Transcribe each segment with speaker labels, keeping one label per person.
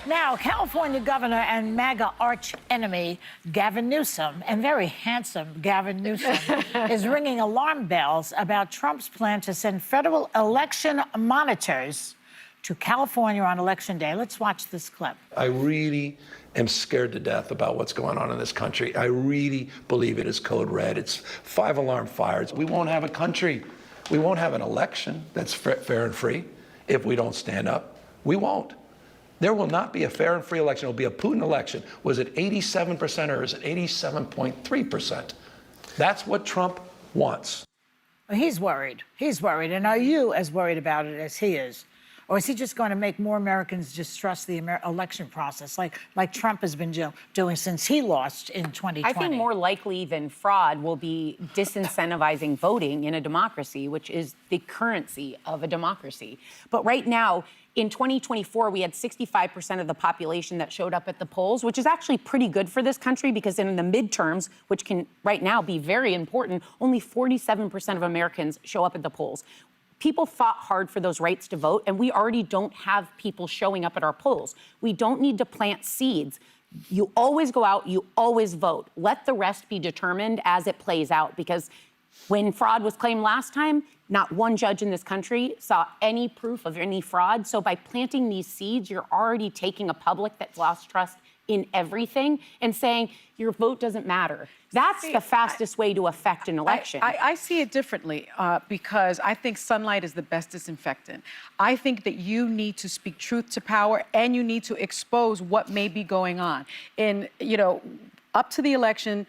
Speaker 1: Now, California Governor and MAGA arch enemy Gavin Newsom, and very handsome Gavin Newsom, is ringing alarm bells about Trump's plan to send federal election monitors to California on Election Day. Let's watch this clip.
Speaker 2: I really am scared to death about what's going on in this country. I really believe it is code red. It's 5 alarm fires. We won't have a country. We won't have an election that's fair and free if we don't stand up. We won't. There will not be a fair and free election. It will be a Putin election. Was it 87% or is it 87.3%? That's what Trump wants.
Speaker 1: Well, he's worried. He's worried. And are you as worried about it as he is? Or is he just going to make more Americans distrust the election process, like Trump has been doing since he lost in 2020?
Speaker 3: I think more likely than fraud will be disincentivizing voting in a democracy, which is the currency of a democracy. But right now, in 2024, we had 65% of the population that showed up at the polls, which is actually pretty good for this country because in the midterms, which can right now be very important, only 47% of Americans show up at the polls. People fought hard for those rights to vote, and we already don't have people showing up at our polls. We don't need to plant seeds. You always go out, you always vote. Let the rest be determined as it plays out, because when fraud was claimed last time, not one judge in this country saw any proof of any fraud. So by planting these seeds, you're already taking a public that's lost trust in everything and saying your vote doesn't matter. That's the fastest way to affect an election.
Speaker 4: I see it differently because I think sunlight is the best disinfectant. I think that you need to speak truth to power and you need to expose what may be going on. And, up to the election,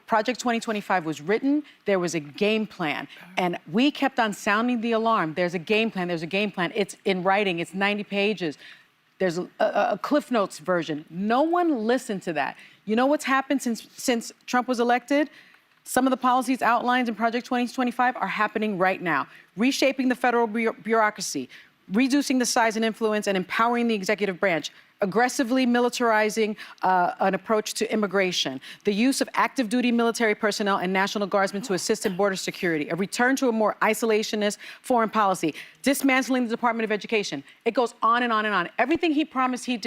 Speaker 4: Project 2025 was written, there was a game plan, and we kept on sounding the alarm. There's a game plan, there's a game plan. It's in writing, it's 90 pages. There's a Cliff Notes version. No one listened to that. You know what's happened since Trump was elected? Some of the policies outlined in Project 2025 are happening right now. Reshaping the federal bureaucracy, reducing the size and influence and empowering the executive branch, aggressively militarizing an approach to immigration, the use of active duty military personnel and National Guardsmen to assist in border security, a return to a more isolationist foreign policy, dismantling the Department of Education. It goes on and on and on. Everything he promised he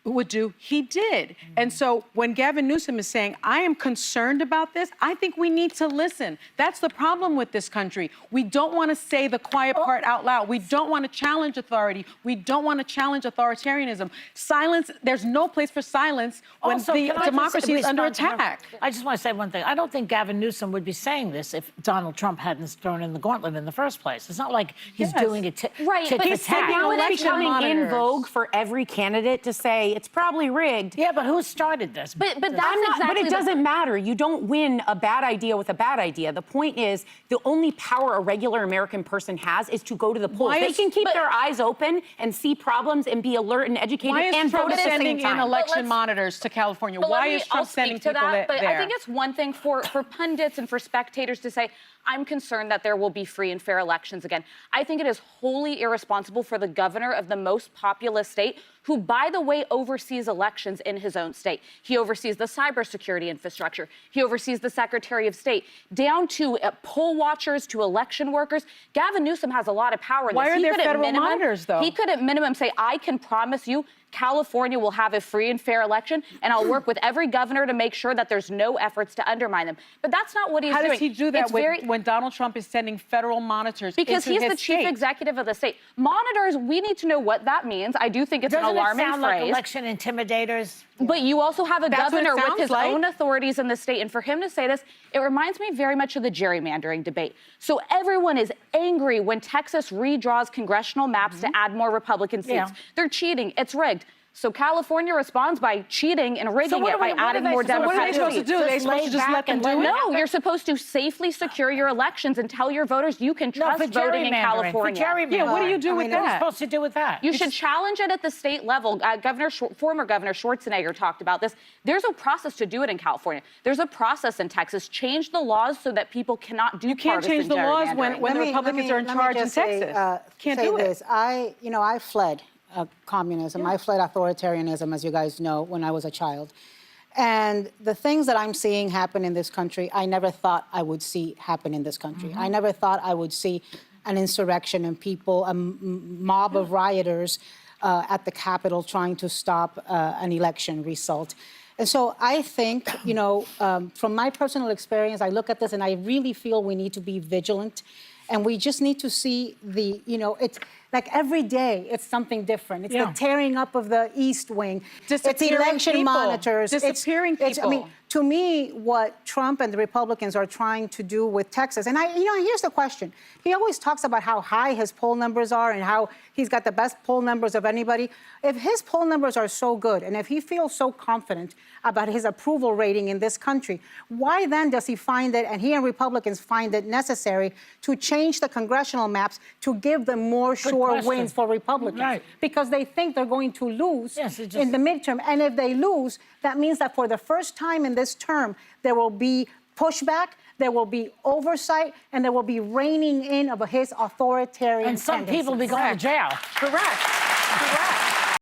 Speaker 4: would do, he did. And so when Gavin Newsom is saying, I am concerned about this, I think we need to listen. That's the problem with this country. We don't want to say the quiet part out loud. We don't want to challenge authority. We don't want to challenge authoritarianism. Silence, there's no place for silence when the democracy is under attack.
Speaker 1: I just want to say one thing. I don't think Gavin Newsom would be saying this if Donald Trump hadn't thrown in the gauntlet in the first place. It's not like he's doing it
Speaker 3: right, but
Speaker 1: he's
Speaker 3: now it's becoming in vogue for every candidate to say it's probably rigged.
Speaker 1: Yeah, but who started this?
Speaker 3: But it doesn't matter. You don't win a bad idea with a bad idea. The point is, the only power a regular American person has is to go to the polls. They can keep their eyes open and see problems and be alert and educated and vote at the same time.
Speaker 4: Why is Trump sending in election monitors to California? Why is Trump sending people there?
Speaker 5: But I think it's one thing for pundits and for spectators to say, I'm concerned that there will be free and fair elections again. I think it is wholly irresponsible for the governor of the most populous state, who, by the way, oversees elections in his own state. He oversees the cybersecurity infrastructure. He oversees the Secretary of State, down to poll watchers, to election workers. Gavin Newsom has a lot of power in this.
Speaker 4: Why are there federal monitors, though?
Speaker 5: He could at minimum say, I can promise you California will have a free and fair election, and I'll work with every governor to make sure that there's no efforts to undermine them. But that's not what he's doing.
Speaker 4: How does he do that when Donald Trump is sending federal monitors
Speaker 5: because
Speaker 4: into
Speaker 5: he's the chief executive of the state. Monitors, we need to know what that means. I do think it's an alarming
Speaker 1: phrase. Doesn't it sound like election intimidators?
Speaker 5: But you also have a governor with his own authorities in the state. And for him to say this, it reminds me very much of the gerrymandering debate. So everyone is angry when Texas redraws congressional maps to add more Republican seats. Yeah. They're cheating. It's rigged. So California responds by cheating and rigging it by adding more Democratic seats.
Speaker 4: What are they supposed to do? Are they supposed to just let them do it?
Speaker 5: No, you're supposed to safely secure your elections and tell your voters you can trust voting in California.
Speaker 4: Yeah, what do you do with that?
Speaker 1: What are you supposed to do with that?
Speaker 5: You should challenge it at the state level. Former Governor Schwarzenegger talked about this. There's a process to do it in California. There's a process in Texas. Change the laws so that people cannot do partisan gerrymandering.
Speaker 4: You can't change the laws when the Republicans are in charge in Texas. Can't do it.
Speaker 6: I fled communism. Yeah. I fled authoritarianism, as you guys know, when I was a child. And the things that I'm seeing happen in this country, I never thought I would see happen in this country. I never thought I would see an insurrection and people, a mob of rioters at the Capitol trying to stop an election result. And so I think, from my personal experience, I look at this and I really feel we need to be vigilant. And we just need to see it's like every day it's something different. It's the tearing up of the East Wing. It's election monitors.
Speaker 4: Disappearing people.
Speaker 6: I mean, to me, what Trump and the Republicans are trying to do with Texas, and here's the question. He always talks about how high his poll numbers are and how he's got the best poll numbers of anybody. If his poll numbers are so good, and if he feels so confident about his approval rating in this country, why then does he find it, and he and Republicans find it necessary to change the congressional maps to give them more sure wins for Republicans?
Speaker 1: Right.
Speaker 6: Because they think they're going to lose in the midterm. And if they lose, that means that for the first time in this term, there will be pushback, there will be oversight, and there will be reining in of his authoritarian
Speaker 1: And some people will be
Speaker 6: tendencies.
Speaker 1: going to jail.
Speaker 4: Correct.